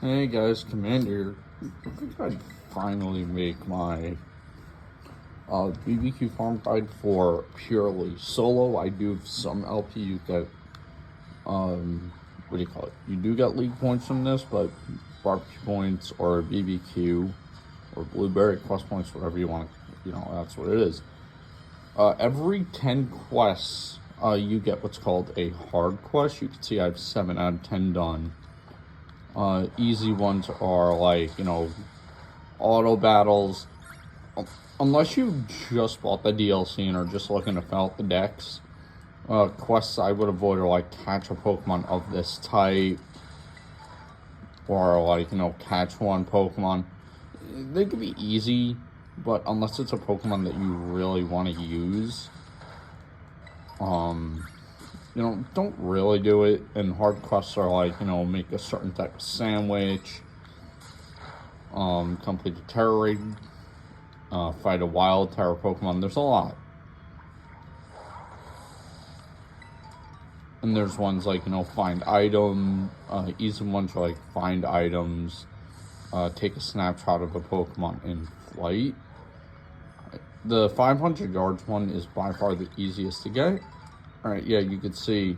Hey guys, Commander. I think I'd finally make my BBQ farm guide for purely solo. I do have some LP. You get what do you call it? You do get league points from this, but barbecue points or BBQ or blueberry quest points, whatever you want. That's what it is. Every 10 quests, you get what's called a hard quest. You can see I have 7 out of 10 done. Easy ones are like, auto battles. Unless you just bought the DLC and are just looking to fill out the decks, quests I would avoid are like catch a Pokemon of this type, or like, catch one Pokemon. They could be easy, but unless it's a Pokemon that you really want to use, don't really do it. And hard quests are like, make a certain type of sandwich, complete a terror raid, fight a wild terror Pokemon. There's a lot. And there's ones like, find item, easy ones are like find items, take a snapshot of a Pokemon in flight. The 500 yards one is by far the easiest to get. Alright, yeah, you can see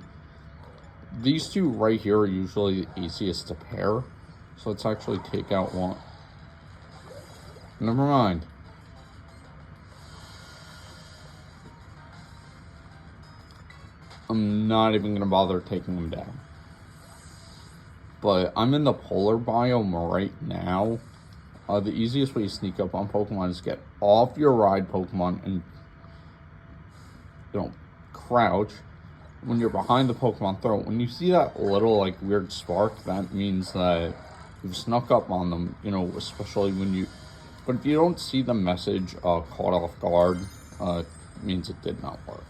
these two right here are usually the easiest to pair. So let's actually take out one. Never mind. I'm not even going to bother taking them down. But I'm in the polar biome right now. The easiest way to sneak up on Pokemon is get off your ride Pokemon and, crouch. When you're behind the Pokemon, throw it. When you see that little, weird spark, that means that you've snuck up on them, especially when you... But if you don't see the message caught off guard, it means it did not work.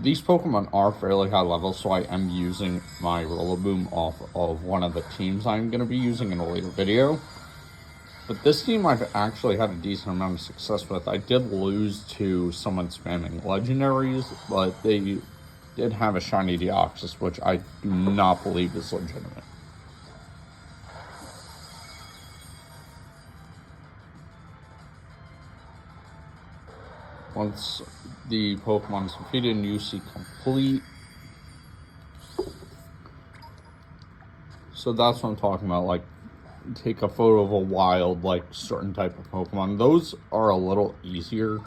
These Pokemon are fairly high level, so I am using my Rillaboom off of one of the teams I'm going to be using in a later video. But this team I've actually had a decent amount of success with. I did lose to someone spamming legendaries, but they did have a shiny Deoxys, which I do not believe is legitimate. Once the Pokemon is defeated and you see complete. So that's what I'm talking about, take a photo of a wild, certain type of Pokemon. Those are a little easier.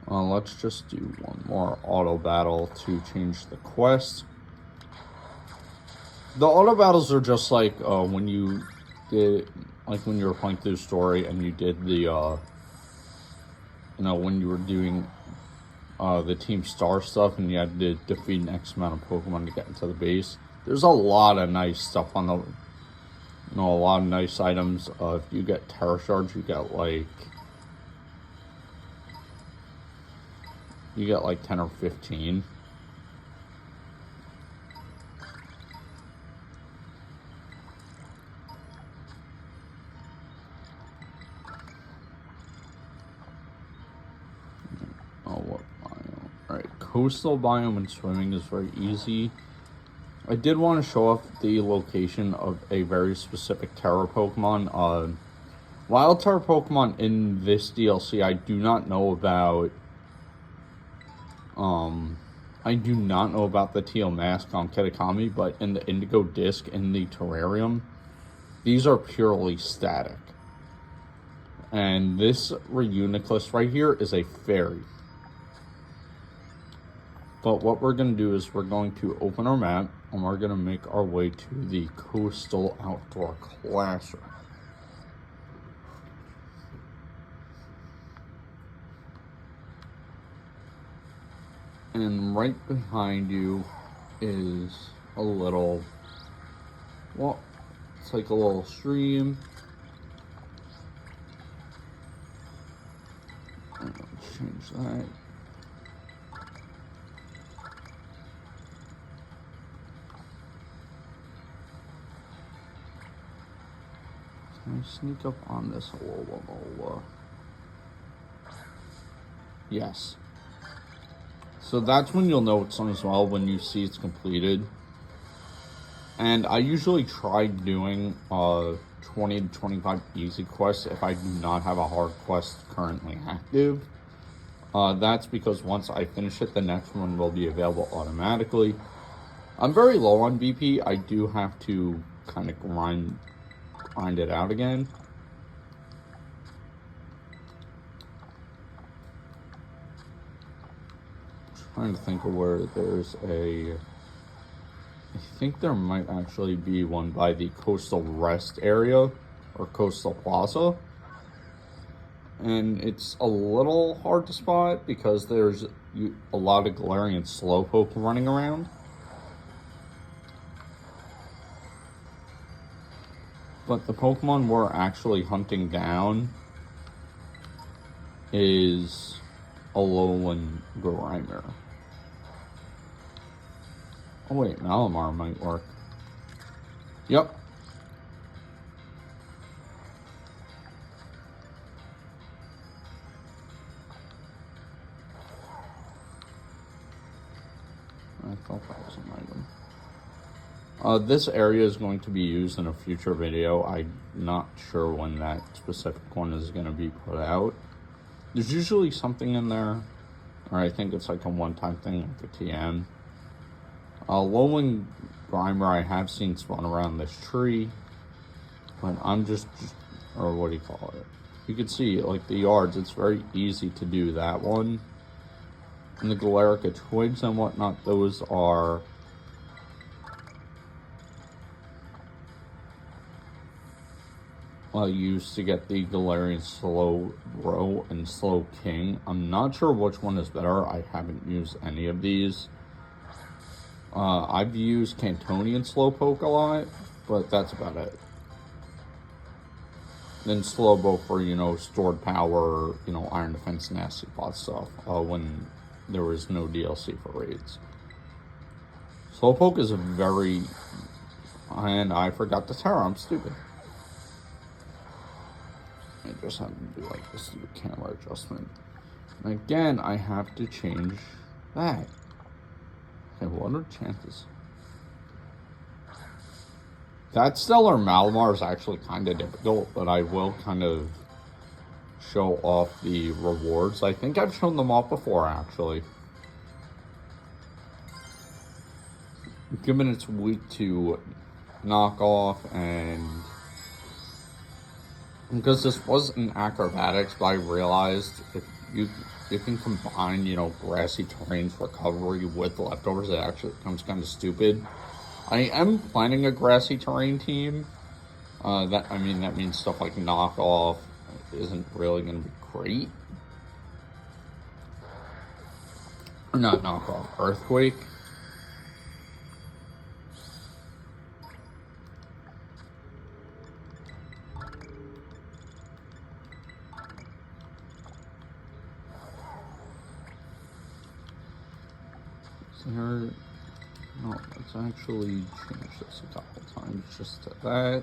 Let's just do one more auto battle to change the quest. The auto battles are just like when you did, when you were playing through the story and you did the, when you were doing the Team Star stuff and you had to defeat an X amount of Pokemon to get into the base. There's a lot of nice stuff on the... a lot of nice items. If you get Terra Shards, you get like 10 or 15. What biome? Alright, coastal biome and swimming is very easy. I did want to show off the location of a very specific Terra Pokemon. Wild Terra Pokemon in this DLC I do not know about. I do not know about the teal mask on Kitakami, but in the Indigo Disc in the terrarium, these are purely static. And this Reuniclus right here is a fairy. But what we're going to do is we're going to open our map and we're going to make our way to the Coastal Outdoor Classroom. And right behind you is a little, it's like a little stream. I'm going to change that. Can I sneak up on this? Yes. So that's when you'll know it's done as well, when you see it's completed. And I usually try doing 20 to 25 easy quests if I do not have a hard quest currently active. That's because once I finish it, the next one will be available automatically. I'm very low on BP. I do have to kind of grind it out again. Trying to think of where there's a... I think there might actually be one by the Coastal Rest area, or Coastal Plaza. And it's a little hard to spot because there's a lot of Galarian Slowpoke running around. But the Pokemon we're actually hunting down is Alolan Grimer. Oh wait, Malamar might work. Yep. I thought that was an item. This area is going to be used in a future video. I'm not sure when that specific one is going to be put out. There's usually something in there, or I think it's like a one-time thing like the TM. Alolan Grimer I have seen spawn around this tree, but I'm just, or what do you call it? You can see, like, the yards, it's very easy to do that one. And the Galarica Twigs and whatnot, those are used to get the Galarian Slow Bro and Slow King. I'm not sure which one is better. I haven't used any of these. I've used Cantonian Slowpoke a lot, but that's about it. Then Slowpoke for, you know, stored power, you know, Iron Defense, Nasty Plot stuff, when there was no DLC for raids. Slowpoke is a very... And I forgot to Terra, I'm stupid. I just have to do like this stupid camera adjustment. And again, I have to change that. Okay, what are chances? That Stellar Malamar is actually kind of difficult, but I will kind of show off the rewards. I think I've shown them off before, actually. Given it's weak to knock off, and because this was in acrobatics, but I realized if you can combine, you know, grassy terrain's recovery with leftovers, it actually becomes kind of stupid. I am planning a grassy terrain team. That means stuff like knockoff isn't really going to be great. Or not knockoff, earthquake. Here, no, let's actually change this a couple times just to that.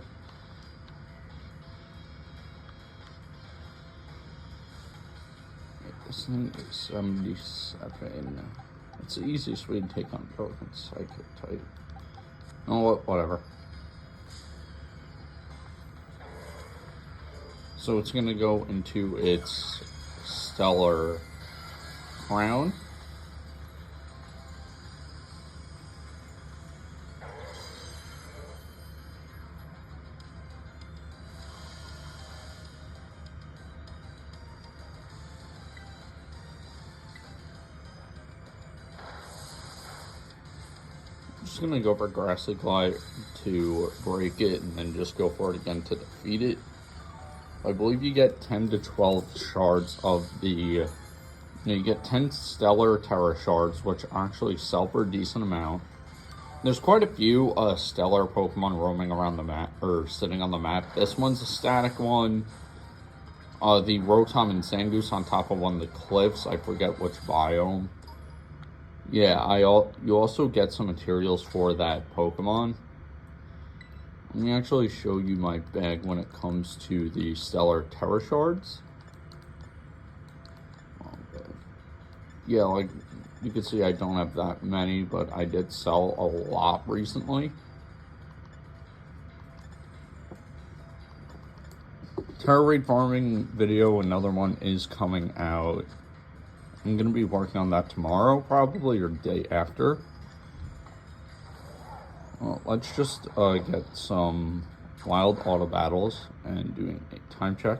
This thing is 77. It's the easiest way to take on broken psychic type. Oh, whatever. So it's gonna go into its Stellar Crown. Just gonna go for Grassy Glide to break it, and then just go for it again to defeat it. I believe you get 10 to 12 shards of the... You get 10 Stellar Terra shards, which actually sell for a decent amount. There's quite a few Stellar Pokemon roaming around the map, or sitting on the map. This one's a static one. The Rotom and Zangoose on top of one of the cliffs. I forget which biome. Yeah, you also get some materials for that Pokemon. Let me actually show you my bag when it comes to the Stellar Terra Shards. Okay. Yeah, like you can see I don't have that many, but I did sell a lot recently. Tara Reid farming video, another one is coming out. I'm going to be working on that tomorrow, probably, or the day after. Well, let's just get some wild auto battles and doing a time check.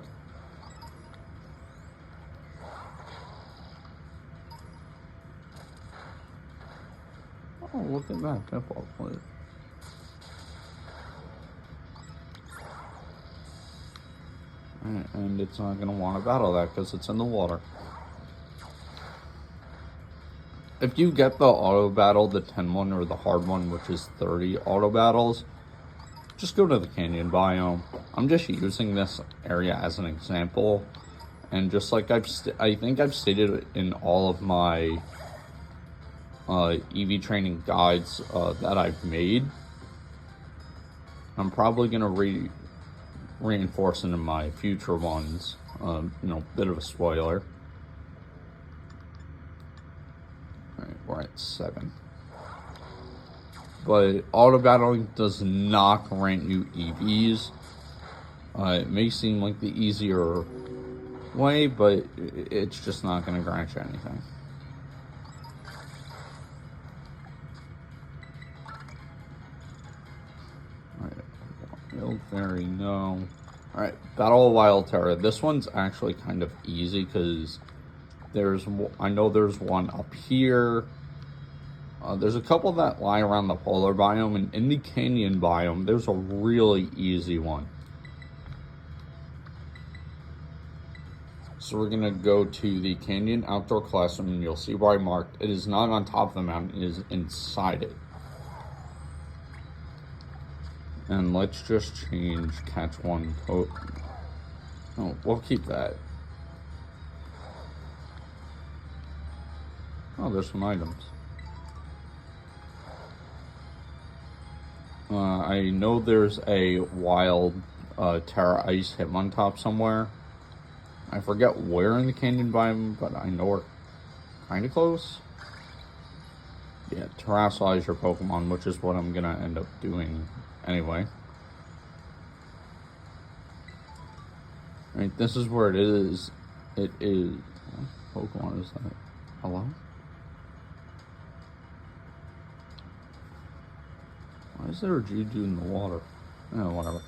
Oh, look at that football player. And it's not going to want to battle that because it's in the water. If you get the auto battle, the 10-1 or the hard one, which is 30 auto battles, just go to the canyon biome. I'm just using this area as an example. And just like I think I've stated in all of my EV training guides that I've made, I'm probably going to reinforce it in my future ones. Bit of a spoiler. Alright, we're at 7. But auto battling does not grant you EVs. It may seem like the easier way, but it's just not going to grant you anything. Fairy, no. Alright, Battle of Wild Terra. This one's actually kind of easy because I know there's one up here. There's a couple that lie around the polar biome, and in the canyon biome, there's a really easy one. So we're gonna go to the canyon outdoor classroom, and you'll see where I marked. It is not on top of the mountain, it is inside it. And let's just change catch 1 coat. Oh, we'll keep that. Oh, there's some items. I know there's a wild Terra Ice Hitmontop somewhere. I forget where in the canyon biome, but I know we're kind of close. Yeah, terrestrialize your Pokemon, which is what I'm gonna end up doing anyway. Alright, this is where it is. It is. What Pokemon is that? Hello? Why is there a Juju in the water? Oh, whatever.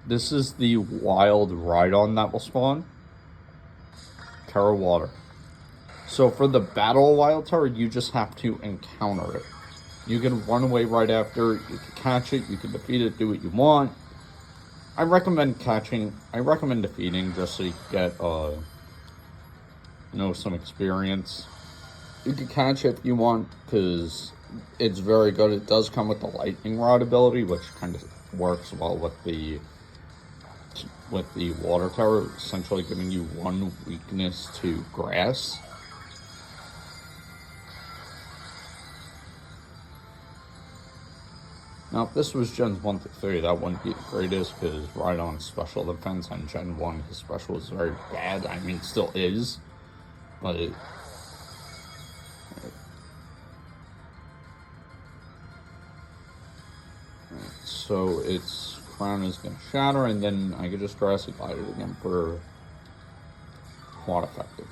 This is the wild Rhydon that will spawn. Terra Water. So for the Battle Wild Terra, you just have to encounter it. You can run away right after, you can catch it, you can defeat it, do what you want. I recommend defeating just so you can get, some experience. You can catch it if you want, because it's very good. It does come with the Lightning Rod ability, which kind of works well with the Water Terra, essentially giving you 1 weakness to grass. Now, if this was Gens 1 to 3, that wouldn't be the greatest, because Rhydon's special defense on Gen 1, his special is very bad. I mean, it still is, but so its crown is going to shatter, and then I could just Jurassic Glide it again for quad effective.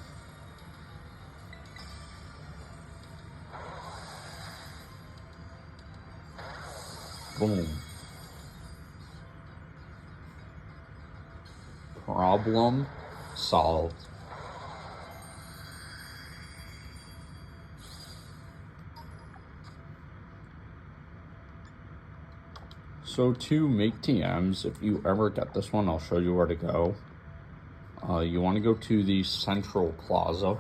Boom. Problem solved. So to make TMs, if you ever get this one, I'll show you where to go. You want to go to the Central Plaza.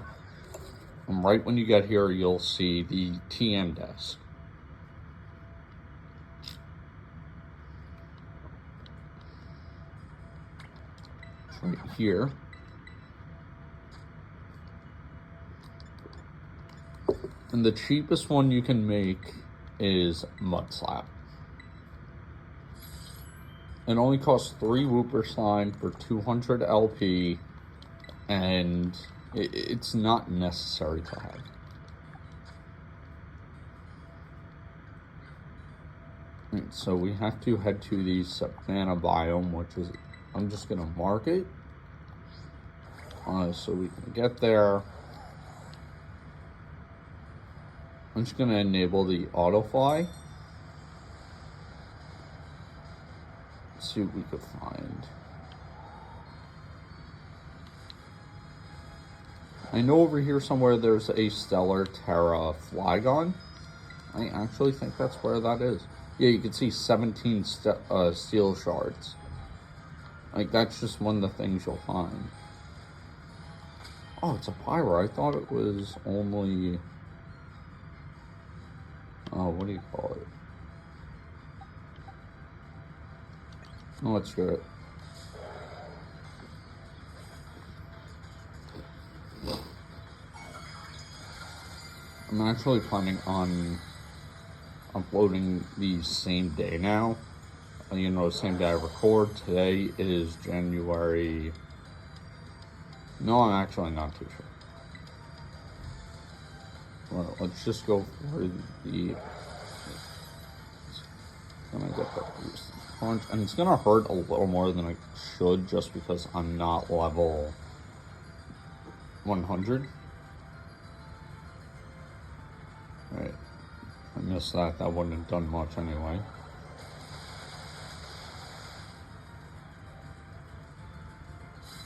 And right when you get here, you'll see the TM desk. Right here. And the cheapest one you can make is Mud Slap. It only costs 3 Wooper Slime for 200 LP, and it's not necessary to have. Right, so we have to head to the Savannah biome, which is I'm just gonna mark it so we can get there. I'm just gonna enable the autofly. See what we could find. I know over here somewhere there's a Stellar Terra Flygon. I actually think that's where that is. Yeah, you can see 17 steel shards. Like, that's just one of the things you'll find. Oh, it's a pyro. I thought it was only... Oh, what do you call it? Oh, let's get it. I'm actually planning on uploading the same day now. You know, same day I record. Today is January... No, I'm actually not too sure. Well, let's just go for the... Gonna get the boost punch, and it's gonna hurt a little more than it should just because I'm not level 100. Alright, I missed that. That wouldn't have done much anyway.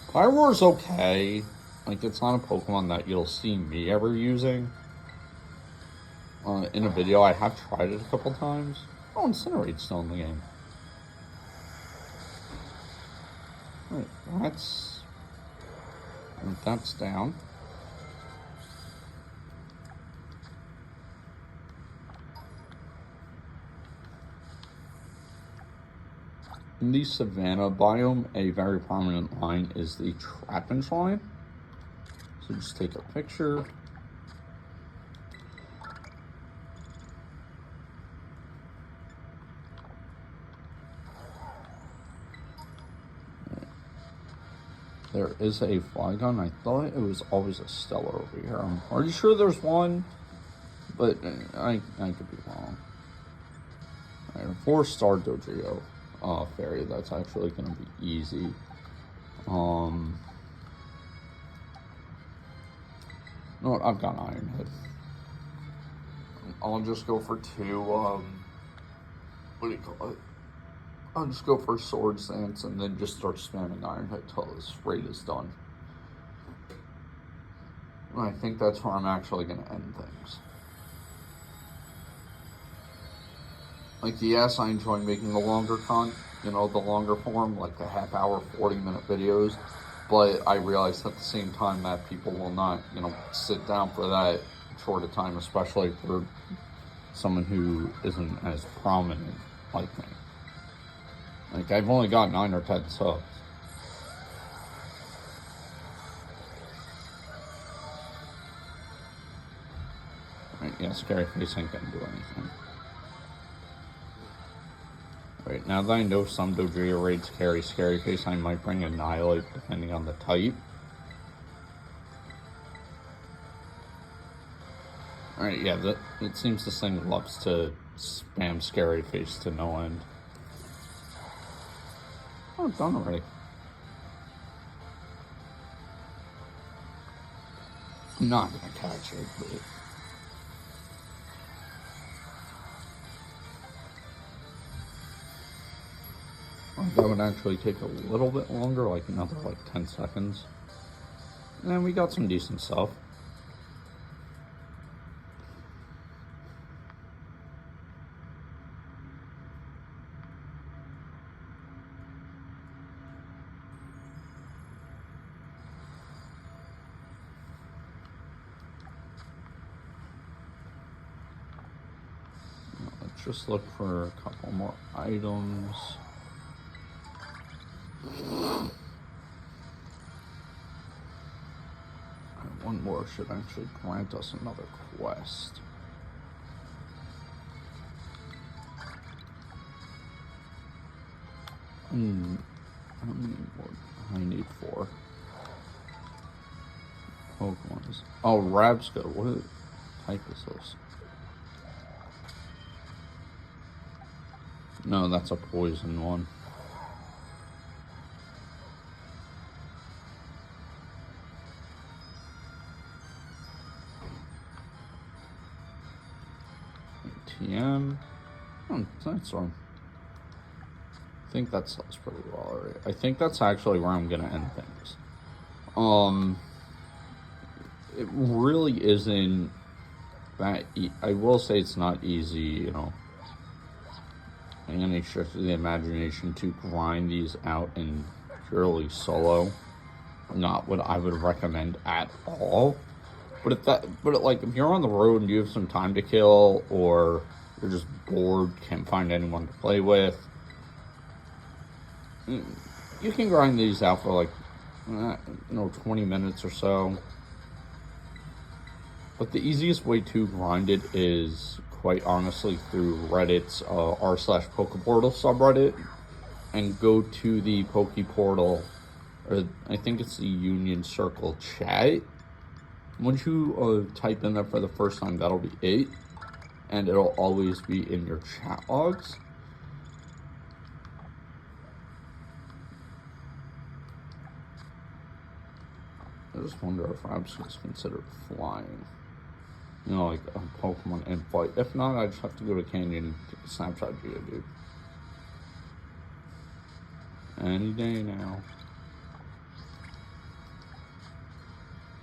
Pyroar's okay. Like, it's not a Pokemon that you'll see me ever using. In a video, I have tried it a couple times. Oh, Incinerate's still in the game. Right, that's down. In the Savannah biome, a very prominent line is the Trapinch line. So just take a picture. There is a Flygon. I thought it was always a Stellar over here. I'm pretty sure there's one, but I could be wrong. All right, 4-star Dodrio fairy. That's actually going to be easy. No, I've got Ironhead. I'll just go for 2. What do you call it? I'll just go for Sword Stance and then just start spamming Ironhead till this raid is done. And I think that's where I'm actually going to end things. Like, yes, I enjoy making the longer the longer form, like the half-hour, 40-minute videos, but I realize at the same time that people will not, sit down for that short a time, especially for someone who isn't as prominent like me. Like, I've only got 9 or 10 subs. Right, yeah, Scary Face ain't gonna do anything. Right, now that I know some Dodrio raids carry Scary Face, I might bring Annihilate depending on the type. Alright, yeah, it seems this thing loves to spam Scary Face to no end. Oh, it's done already. I'm not gonna catch it, but... that would actually take a little bit longer, like another 10 seconds. And we got some decent stuff. Let's just look for a couple more items. One more should actually grant us another quest. How many more? I need 4. Pokemon. Oh, Rabsco. What type is this? No, that's a poison one. p.m. That's I think that sells pretty well already. I think that's actually where I'm gonna end things. It really isn't that. I will say it's not easy, you know, by any stretch of the imagination to grind these out in purely solo. Not what I would recommend at all. But if you're on the road and you have some time to kill, or you're just bored, can't find anyone to play with, you can grind these out for 20 minutes or so. But the easiest way to grind it is, quite honestly, through Reddit's r/PokePortal subreddit, and go to the PokePortal, or I think it's the Union Circle chat. Once you type in that for the first time, that'll be it, and it'll always be in your chat logs. I just wonder if Rabs is considered flying. You know, like a Pokemon in flight. If not, I just have to go to Canyon and take a snapshot Geodude. Any day now.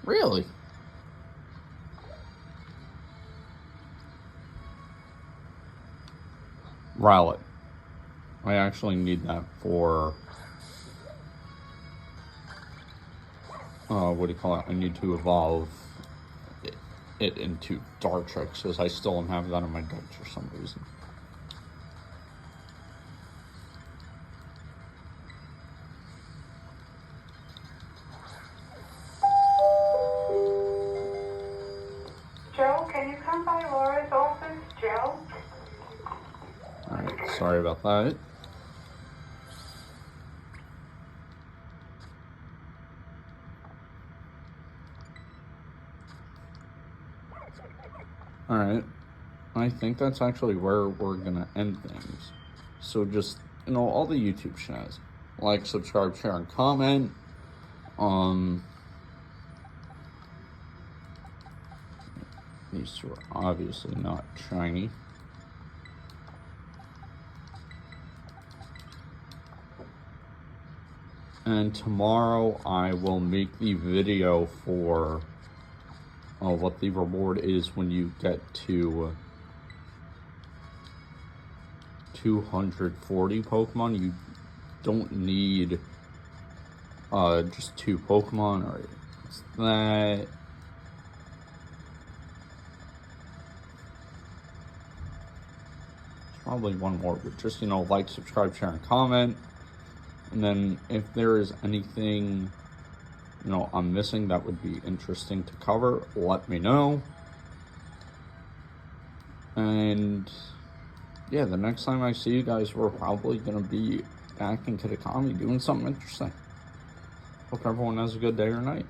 Really? Rowlet. I actually need that for what do you call it? I need to evolve it into Dartrix, because I still don't have that in my decks for some reason. Joe, can you come by Laura's office, Joe? Alright, sorry about that. Alright, I think that's actually where we're gonna end things. So just, all the YouTube channels. Like, subscribe, share, and comment. These two are obviously not shiny. And tomorrow I will make the video for what the reward is when you get to 240 Pokemon. You don't need just 2 Pokemon, or it's that. There's probably one more, but just, like, subscribe, share, and comment. And then if there is anything I'm missing that would be interesting to cover, let me know. And yeah, the next time I see you guys, we're probably going to be back in Kitakami doing something interesting. Hope everyone has a good day or night.